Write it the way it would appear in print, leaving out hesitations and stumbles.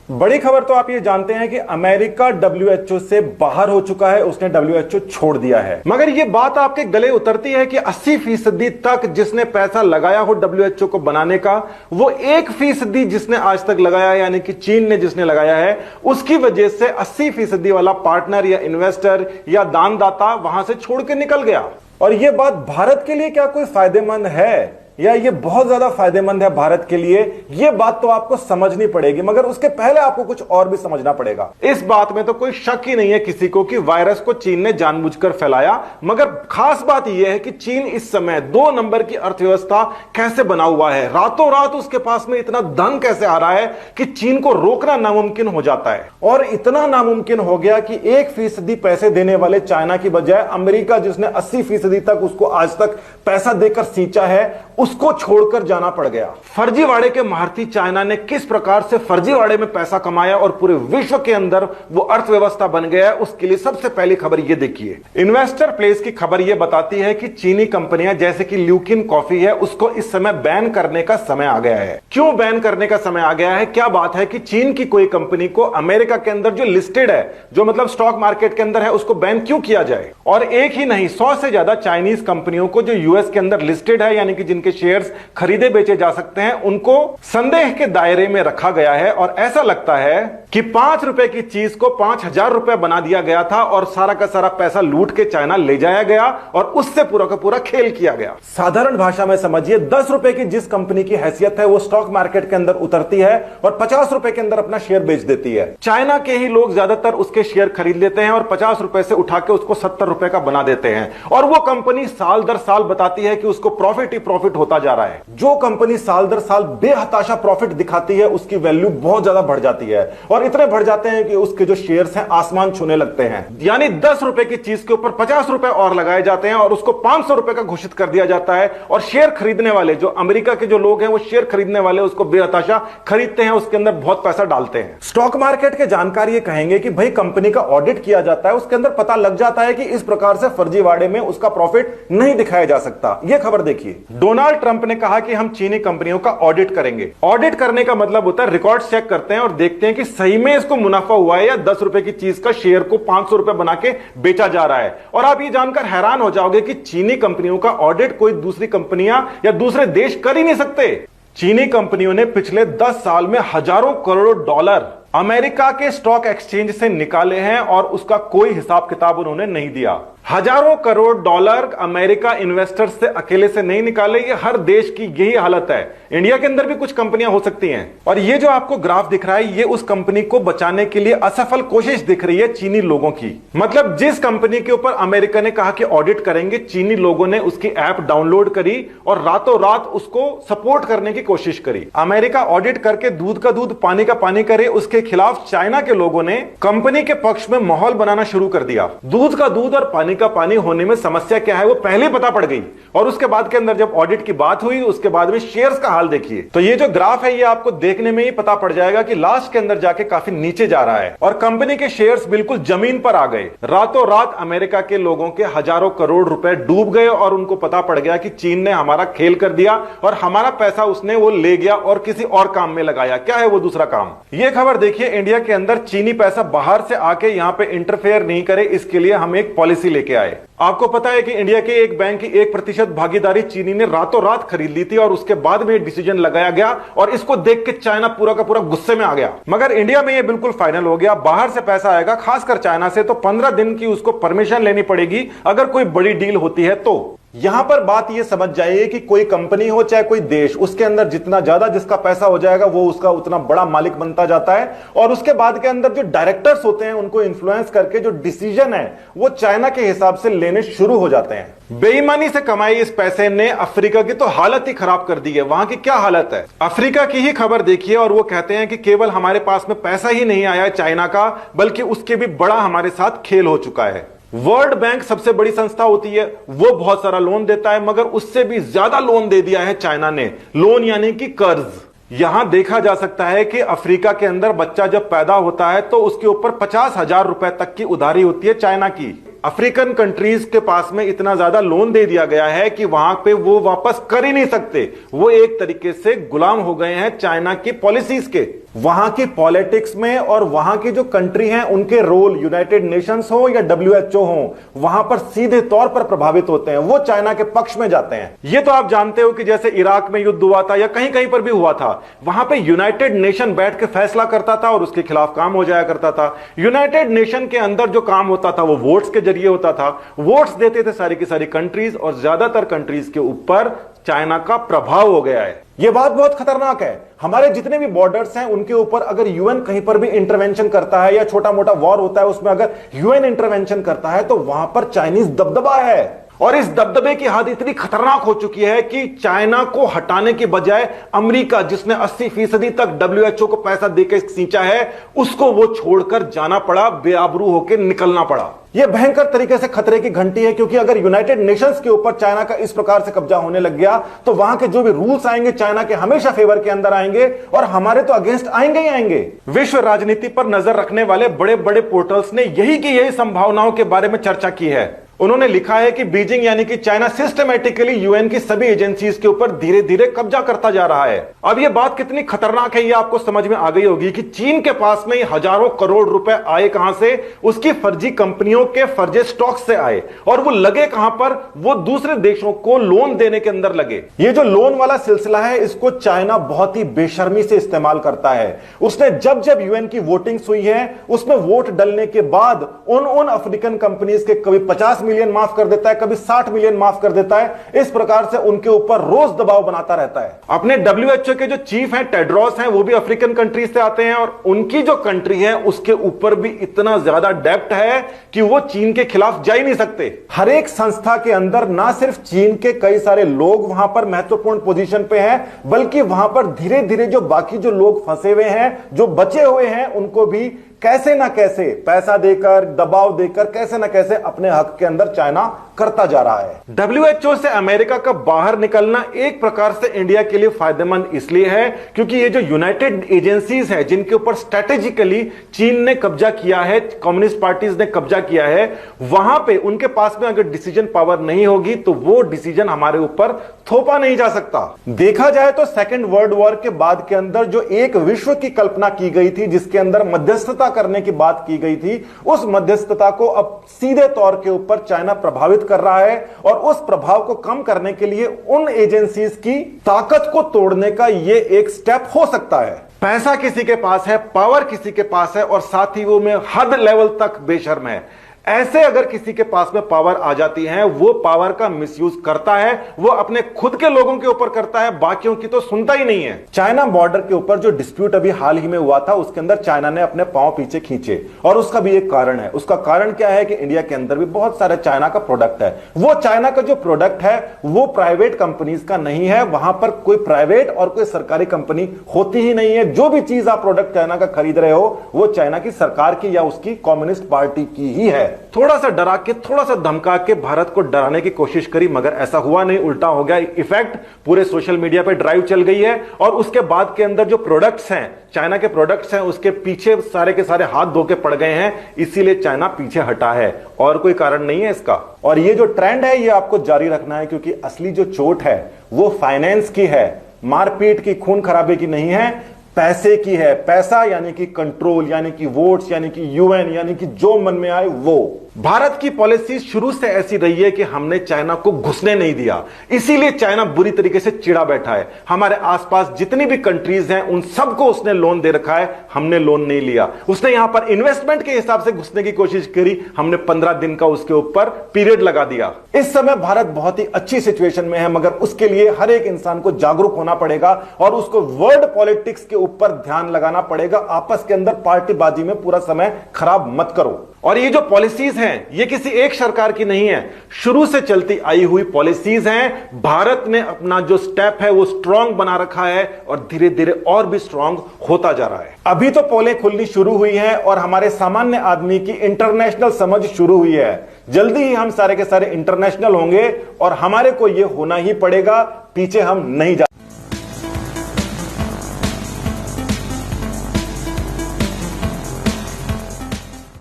बड़ी खबर तो आप ये जानते हैं कि अमेरिका डब्ल्यूएचओ से बाहर हो चुका है, उसने डब्ल्यूएचओ छोड़ दिया है। मगर ये बात आपके गले उतरती है कि 80% तक जिसने पैसा लगाया हो डब्ल्यूएचओ को बनाने का, वो 1% जिसने आज तक लगाया है, यानी कि चीन ने जिसने लगाया है, उसकी वजह से 80% वाला पार्टनर या इन्वेस्टर या दानदाता वहां से छोड़ के निकल गया। और यह बात भारत के लिए क्या कोई फायदेमंद है या ये बहुत ज्यादा फायदेमंद है भारत के लिए, ये बात तो आपको समझनी पड़ेगी। मगर उसके पहले आपको कुछ और भी समझना पड़ेगा। इस बात में तो कोई शक ही नहीं है किसी को कि वायरस को चीन ने जानबूझकर फैलाया। मगर खास बात यह है कि चीन इस समय 2 नंबर की अर्थव्यवस्था कैसे बना हुआ है, रातों रात उसके पास में इतना धन कैसे आ रहा है कि चीन को रोकना नामुमकिन हो जाता है। और इतना नामुमकिन हो गया कि 1% पैसे देने वाले चाइना की बजाय अमेरिका, जिसने 80% तक उसको आज तक पैसा देकर सींचा है, उसको छोड़कर जाना पड़ गया। फर्जीवाड़े के महारथी चाइना ने किस प्रकार से फर्जीवाड़े में पैसा कमाया और पूरे विश्व के अंदर वो अर्थव्यवस्था बन गया है, उसके लिए सबसे पहली खबर ये देखिए। इन्वेस्टर प्लेस की खबर ये बताती है कि चीनी कंपनियां जैसे कि ल्यूकिन कॉफी है, उसको इस समय बैन करने का समय आ गया है। क्यों बैन करने का समय आ गया है? क्या बात है कि चीन की कोई कंपनी को अमेरिका के अंदर जो लिस्टेड है, जो मतलब स्टॉक मार्केट के अंदर है, उसको बैन क्यों किया जाए? और एक ही नहीं, 100 से ज्यादा चाइनीज कंपनियों को जो यूएस के अंदर लिस्टेड है, यानी कि जिनके शेयर्स खरीदे बेचे जा सकते हैं, उनको संदेह के दायरे में रखा गया है। और ऐसा लगता है कि 5 रुपए की चीज को 5000 रुपए बना दिया गया था और सारा का सारा पैसा लूट के चाइना ले जाया गया और उससे पूरा का पूरा खेल किया गया। साधारण भाषा में समझिए, 10 रुपए की जिस कंपनी की हैसियत है वो स्टॉक मार्केट के अंदर उतरती है और 50 रुपए के अंदर अपना शेयर बेच देती है। चाइना के ही लोग ज्यादातर उसके शेयर खरीद लेते हैं और 50 रुपए से उठा के उसको 70 रुपए का बना देते हैं। और वो कंपनी साल दर साल बताती है कि उसको प्रॉफिट ही प्रॉफिट होता जा रहा है। जो कंपनी साल दर साल बेहताशा प्रॉफिट दिखाती है, उसकी वैल्यू बहुत ज्यादा बढ़ जाती है और इतने बढ़ जाते हैं कि उसके जो शेयर्स हैं आसमान छूने लगते हैं। यानी 10 रुपए की चीज के ऊपर 50 रुपए और लगाए जाते हैं और उसको 500 रुपए का घोषित कर दिया जाता है। और शेयर खरीदने वाले, जो अमेरिका के जो लोग हैं, वो शेयर खरीदने वाले उसको बेहताशा खरीदते हैं, उसके अंदर बहुत पैसा डालते हैं। स्टॉक मार्केट के जानकार ये कहेंगे कि भाई कंपनी का ऑडिट किया जाता है, उसके अंदर पता लग जाता है कि इस प्रकार से फर्जीवाड़े में उसका प्रॉफिट नहीं दिखाया जा सकता। यह खबर देखिए, डोनाल्ड ट्रंप ने कहा कि हम चीनी कंपनियों का ऑडिट करेंगे। ऑडिट करने का मतलब होता है रिकॉर्ड चेक करते हैं और देखते हैं कि सही में इसको मुनाफा हुआ है या 10 रुपए की चीज का शेयर को 500 रुपए बना के बेचा जा रहा है। और आप ये जानकर हैरान हो जाओगे कि चीनी कंपनियों का ऑडिट कोई दूसरी कंपनियां या दूसरे देश कर ही नहीं सकते। चीनी कंपनियों ने पिछले 10 साल में हजारों करोड़ डॉलर अमेरिका के स्टॉक एक्सचेंज से निकाले हैं और उसका कोई हिसाब किताब उन्होंने नहीं दिया। हजारों करोड़ डॉलर अमेरिका इन्वेस्टर्स से अकेले से नहीं निकाले। ये हर देश की यही हालत है। इंडिया के अंदर भी कुछ कंपनियां हो सकती हैं। और ये जो आपको ग्राफ दिख रहा है, ये उस कंपनी को बचाने के लिए असफल कोशिश दिख रही है चीनी लोगों की। मतलब जिस कंपनी के ऊपर अमेरिका ने कहा कि ऑडिट करेंगे, चीनी लोगों ने उसकी ऐप डाउनलोड करी और रातों रात उसको सपोर्ट करने की कोशिश करी। अमेरिका ऑडिट करके दूध का दूध पानी का पानी करे, उसके खिलाफ चाइना के लोगों ने कंपनी के पक्ष में माहौल बनाना शुरू कर दिया। दूध का दूध और पानी का पानी होने में समस्या क्या है वो पहले पता पड़ गई। और उसके बाद के अंदर जब ऑडिट की बात हुई, उसके बाद में शेयर्स का हाल देखिए। तो ये जो ग्राफ है, ये आपको देखने में ही पता पड़ जाएगा कि लास्ट के अंदर जाके काफी नीचे जा रहा है और कंपनी के शेयर्स बिल्कुल जमीन पर आ गए। रातों रात अमेरिका के लोगों के हजारों करोड़ रुपए डूब गए और उनको पता पड़ गया कि चीन ने हमारा खेल कर दिया और हमारा पैसा उसने वो ले गया और किसी और काम में लगाया। क्या है वो दूसरा काम? ये खबर देखिए, इंडिया के अंदर चीनी पैसा बाहर से आके यहां पे इंटरफेयर नहीं करे, इसके लिए हम एक पॉलिसी लेके आए। आपको पता है कि इंडिया के एक बैंक की 1% भागीदारी चीनी ने रातों रात खरीद ली थी और उसके बाद में डिसीजन लगाया गया और इसको देख के चाइना पूरा का पूरा गुस्से में आ गया। मगर इंडिया में यह बिल्कुल फाइनल हो गया। बाहर से पैसा आएगा, खासकर चाइना से, तो 15 दिन की उसको परमिशन लेनी पड़ेगी अगर कोई बड़ी डील होती है तो। यहां पर बात यह समझ जाइए कि कोई कंपनी हो चाहे कोई देश, उसके अंदर जितना ज्यादा जिसका पैसा हो जाएगा वो उसका उतना बड़ा मालिक बनता जाता है। और उसके बाद के अंदर जो डायरेक्टर्स होते हैं, उनको इन्फ्लुएंस करके जो डिसीजन है वो चाइना के हिसाब से लेने शुरू हो जाते हैं। बेईमानी से कमाई इस पैसे ने अफ्रीका की तो हालत ही खराब कर दी है। वहां की क्या हालत है, अफ्रीका की ही खबर देखिए। और वो कहते हैं कि केवल हमारे पास में पैसा ही नहीं आया है चाइना का, बल्कि उसके भी बड़ा हमारे साथ खेल हो चुका है। वर्ल्ड बैंक सबसे बड़ी संस्था होती है, वो बहुत सारा लोन देता है, मगर उससे भी ज्यादा लोन दे दिया है चाइना ने। लोन यानी कि कर्ज। यहां देखा जा सकता है कि अफ्रीका के अंदर बच्चा जब पैदा होता है तो उसके ऊपर 50,000 रुपए तक की उधारी होती है चाइना की। अफ्रीकन कंट्रीज के पास में इतना ज्यादा लोन दे दिया गया है कि वहां पे वो वापस कर ही नहीं सकते। वो एक तरीके से गुलाम हो गए हैं चाइना की पॉलिसीज के। वहां की पॉलिटिक्स में और वहां की जो कंट्री है उनके रोल, यूनाइटेड नेशंस हो या डब्ल्यूएचओ हो, वहां पर सीधे तौर पर प्रभावित होते हैं, वो चाइना के पक्ष में जाते हैं। ये तो आप जानते हो कि जैसे इराक में युद्ध हुआ था या कहीं कहीं पर भी हुआ था, वहां पे यूनाइटेड नेशन बैठ के फैसला करता था और उसके खिलाफ काम हो जाया करता था। यूनाइटेड नेशन के अंदर जो काम होता था वो वोट्स के जरिए होता था। वोट्स देते थे सारी की सारी कंट्रीज और ज्यादातर कंट्रीज के ऊपर चाइना का प्रभाव हो गया है। यह बात बहुत खतरनाक है। हमारे जितने भी बॉर्डर्स हैं उनके ऊपर अगर यूएन कहीं पर भी इंटरवेंशन करता है या छोटा मोटा वॉर होता है उसमें अगर यूएन इंटरवेंशन करता है तो वहां पर चाइनीज दबदबा है। और इस दबदबे की हद इतनी खतरनाक हो चुकी है कि चाइना को हटाने के बजाय अमेरिका, जिसने 80% तक डब्ल्यूएचओ को पैसा देकर सींचा है, उसको वो छोड़कर जाना पड़ा, बेआबरू होकर निकलना पड़ा। यह भयंकर तरीके से खतरे की घंटी है, क्योंकि अगर यूनाइटेड नेशंस के ऊपर चाइना का इस प्रकार से कब्जा होने लग गया तो वहां के जो भी रूल्स आएंगे चाइना के हमेशा फेवर के अंदर आएंगे और हमारे तो अगेंस्ट आएंगे ही आएंगे। विश्व राजनीति पर नजर रखने वाले बड़े बड़े पोर्टल्स ने यही संभावनाओं के बारे में चर्चा की है। उन्होंने लिखा है कि बीजिंग यानी कि चाइना सिस्टमैटिकली यूएन की सभी एजेंसीज के ऊपर धीरे धीरे कब्जा करता जा रहा है। अब यह बात कितनी खतरनाक है यह आपको समझ में आ गई होगी कि चीन के पास में हजारों करोड़ रुपए आए कहां से? उसकी फर्जी कंपनियों के फर्जी स्टॉक से आए। और वो लगे कहां पर? वो दूसरे देशों को लोन देने के अंदर लगे। ये जो लोन वाला सिलसिला है इसको चाइना बहुत ही बेशर्मी से इस्तेमाल करता है। उसने जब जब यूएन की वोटिंग्स हुई है उसमें वोट डलने के बाद उन अफ्रीकन कंपनीज के कभी 50 मिलियन माफ कर देता है, कभी 60 मिलियन माफ कर देता है। इस प्रकार से उनके ऊपर रोज दबाव बनाता रहता है। अपने डब्ल्यूएचओ के जो चीफ हैं टेड्रोस हैं, वो भी अफ्रीकन कंट्रीज से आते हैं और उनकी जो कंट्री है उसके ऊपर भी इतना ज्यादा डेब्ट है कि वो चीन के खिलाफ जा ही नहीं सकते। हर एक संस्था के अंदर ना सिर्फ चीन के कई सारे लोग वहां पर महत्वपूर्ण पोजीशन पे हैं, बल्कि वहां पर धीरे धीरे जो बाकी जो लोग फंसे हुए हैं, जो बचे हुए हैं, उनको भी कैसे ना कैसे पैसा देकर, दबाव देकर, कैसे ना कैसे अपने हक के अंदर चाइना करता जा रहा है। डब्ल्यूएचओ से अमेरिका का बाहर निकलना एक प्रकार से इंडिया के लिए फायदेमंद इसलिए है क्योंकि ये जो यूनाइटेड एजेंसीज है जिनके ऊपर स्ट्रेटेजिकली चीन ने कब्जा किया है, कम्युनिस्ट पार्टीज ने कब्जा किया है, वहां पे उनके पास में अगर डिसीजन पावर नहीं होगी तो वो डिसीजन हमारे ऊपर थोपा नहीं जा सकता। देखा जाए तो सेकेंड वर्ल्ड वॉर के बाद के अंदर जो एक विश्व की कल्पना की गई थी जिसके अंदर मध्यस्थता करने की बात की गई थी, उस मध्यस्थता को अब सीधे तौर के ऊपर चाइना प्रभावित कर रहा है और उस प्रभाव को कम करने के लिए उन एजेंसीज की ताकत को तोड़ने का यह एक स्टेप हो सकता है। पैसा किसी के पास है, पावर किसी के पास है और साथ ही वो में हद लेवल तक बेशर्म है। ऐसे अगर किसी के पास में पावर आ जाती है, वो पावर का मिसयूज करता है, वो अपने खुद के लोगों के ऊपर करता है, बाकियों की तो सुनता ही नहीं है। चाइना बॉर्डर के ऊपर जो डिस्प्यूट अभी हाल ही में हुआ था उसके अंदर चाइना ने अपने पांव पीछे खींचे और उसका भी एक कारण है। उसका कारण क्या है कि इंडिया के अंदर भी बहुत सारे चाइना का प्रोडक्ट है। वो चाइना का जो प्रोडक्ट है वो प्राइवेट कंपनीज का नहीं है, वहां पर कोई प्राइवेट और कोई सरकारी कंपनी होती ही नहीं है। जो भी चीज आप प्रोडक्ट चाइना का खरीद रहे हो वो चाइना की सरकार की या उसकी कम्युनिस्ट पार्टी की ही है। थोड़ा सा डरा के, थोड़ा सा धमका के भारत को डराने की कोशिश करी मगर ऐसा हुआ नहीं, उल्टा हो गया। इफेक्ट पूरे सोशल मीडिया पे ड्राइव चल गई है और उसके बाद के अंदर जो प्रोडक्ट्स हैं, चाइना के प्रोडक्ट्स हैं, उसके पीछे सारे के सारे हाथ धो के पड़ गए हैं, इसीलिए चाइना पीछे हटा है और कोई कारण नहीं है इसका। और ये जो ट्रेंड है ये आपको जारी रखना है क्योंकि असली जो चोट है वो फाइनेंस की है, मारपीट की, खून खराबे की नहीं है, पैसे की है। पैसा यानी कि कंट्रोल, यानी कि वोट्स, यानी कि यूएन, यानी कि जो मन में आए वो। भारत की पॉलिसी शुरू से ऐसी रही है कि हमने चाइना को घुसने नहीं दिया, इसीलिए चाइना बुरी तरीके से चिढ़ा बैठा है। हमारे आसपास जितनी भी कंट्रीज हैं उन सबको उसने लोन दे रखा है, हमने लोन नहीं लिया। उसने यहां पर इन्वेस्टमेंट के हिसाब से घुसने की कोशिश करी, हमने 15 दिन का उसके ऊपर पीरियड लगा दिया। इस समय भारत बहुत ही अच्छी सिचुएशन में है मगर उसके लिए हर एक इंसान को जागरूक होना पड़ेगा और उसको वर्ल्ड पॉलिटिक्स के ऊपर ध्यान लगाना पड़ेगा। आपस के अंदर पार्टीबाजी में पूरा समय खराब मत करो। और ये जो पॉलिसीज हैं ये किसी एक सरकार की नहीं है, शुरू से चलती आई हुई पॉलिसीज हैं। भारत ने अपना जो स्टेप है वो स्ट्रांग बना रखा है और धीरे धीरे और भी स्ट्रांग होता जा रहा है। अभी तो पोलें खुलनी शुरू हुई हैं और हमारे सामान्य आदमी की इंटरनेशनल समझ शुरू हुई है। जल्दी ही हम सारे के सारे इंटरनेशनल होंगे और हमारे को ये होना ही पड़ेगा, पीछे हम नहीं जा